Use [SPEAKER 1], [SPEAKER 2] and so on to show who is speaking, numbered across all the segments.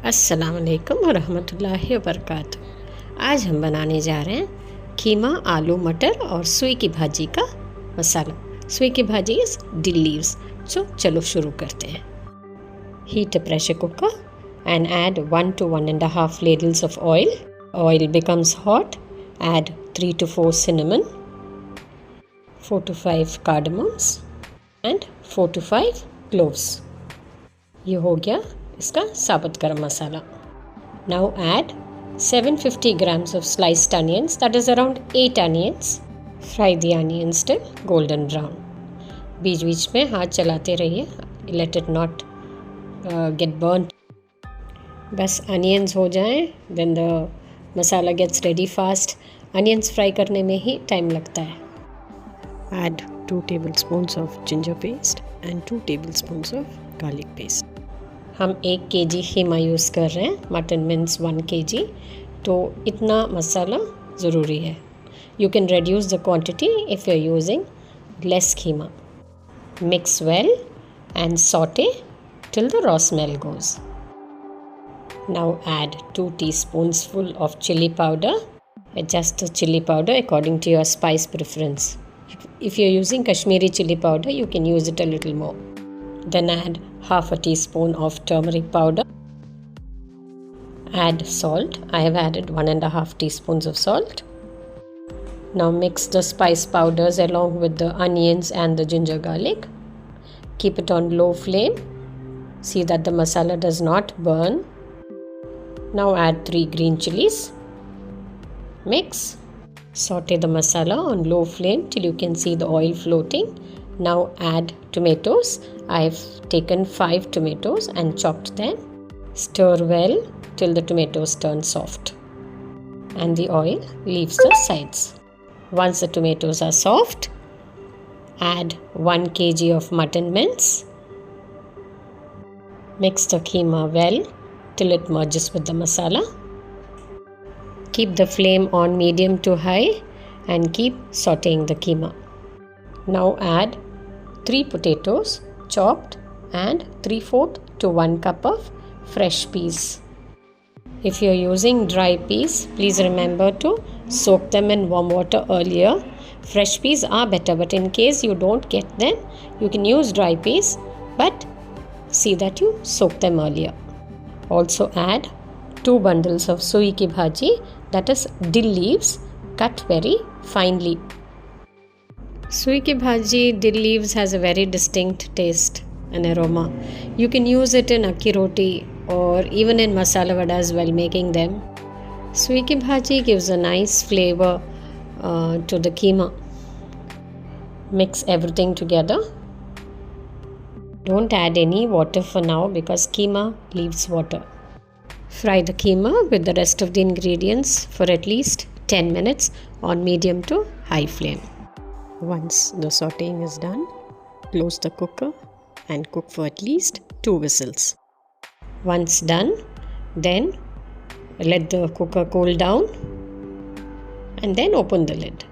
[SPEAKER 1] अस्सलाम वालेकुम व रहमतुल्लाहि व बरकातुहू। आज हम बनाने जा रहे हैं खीमा, आलू मटर और सुई की भाजी का मसाला। सुई की भाजी इज़ dill leaves। चलो शुरू करते हैं। Heat a pressure cooker and add 1 to 1.5 ladles of oil. Oil becomes hot, add 3 to 4 cinnamon, 4 to 5 cardamoms and 4 to 5 cloves। ये हो गया इसका साबुत गरम मसाला। Now add 750 grams of sliced onions, that is around 8 onions. Fry the onions till golden brown. बीच बीच में हाथ चलाते रहिए, let it not get burnt. बस onions हो जाएं, then the masala gets ready fast. Onions fry करने में ही टाइम लगता है। Add 2 tablespoons of ginger paste and 2 tablespoons of garlic paste. हम 1 kg खीमा यूज़ कर रहे हैं, मटन मिन्स 1 kg, तो इतना मसाला ज़रूरी है। You can reduce the quantity if you are using less खीमा। Mix well and saute till the raw smell goes. Now add 2 teaspoons full of chilli powder. Adjust the chilli powder according to your spice preference. If you are using Kashmiri chilli powder, you can use it a little more. Then add half a teaspoon of turmeric powder. Add salt. I have added 1.5 teaspoons of salt. Now mix the spice powders along with the onions and the ginger garlic. Keep it on low flame. See that the masala does not burn. Now add 3 green chillies. Mix. Saute the masala on low flame till you can see the oil floating. Now add tomatoes. I have taken 5 tomatoes and chopped them. Stir well till the tomatoes turn soft and the oil leaves the sides. Once the tomatoes are soft, add 1 kg of mutton mince. Mix the keema well till it merges with the masala. Keep the flame on medium to high and keep sauteing the keema. Now add 3 potatoes chopped and 3/4 to 1 cup of fresh peas. If you are using dry peas, please remember to soak them in warm water earlier. Fresh peas are better, but in case you don't get them, you can use dry peas, but see that you soak them earlier. Also add 2 bundles of sui ki bhaji, that is dill leaves, cut very finely. Sui ki bhaji, dill leaves has a very distinct taste and aroma. You can use it in akki roti or even in masala vadas while making them. Sui ki bhaji gives a nice flavor to the keema. Mix everything together. Don't add any water for now because keema leaves water. Fry the keema with the rest of the ingredients for at least 10 minutes on medium to high flame. Once the sauteing is done, close the cooker and cook for at least 2 whistles. Once done, then let the cooker cool down and then open the lid.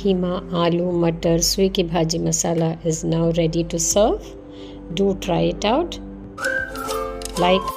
[SPEAKER 1] Keema, aloo, mattar, sui ki bhaji masala is now ready to serve. Do try it out. Like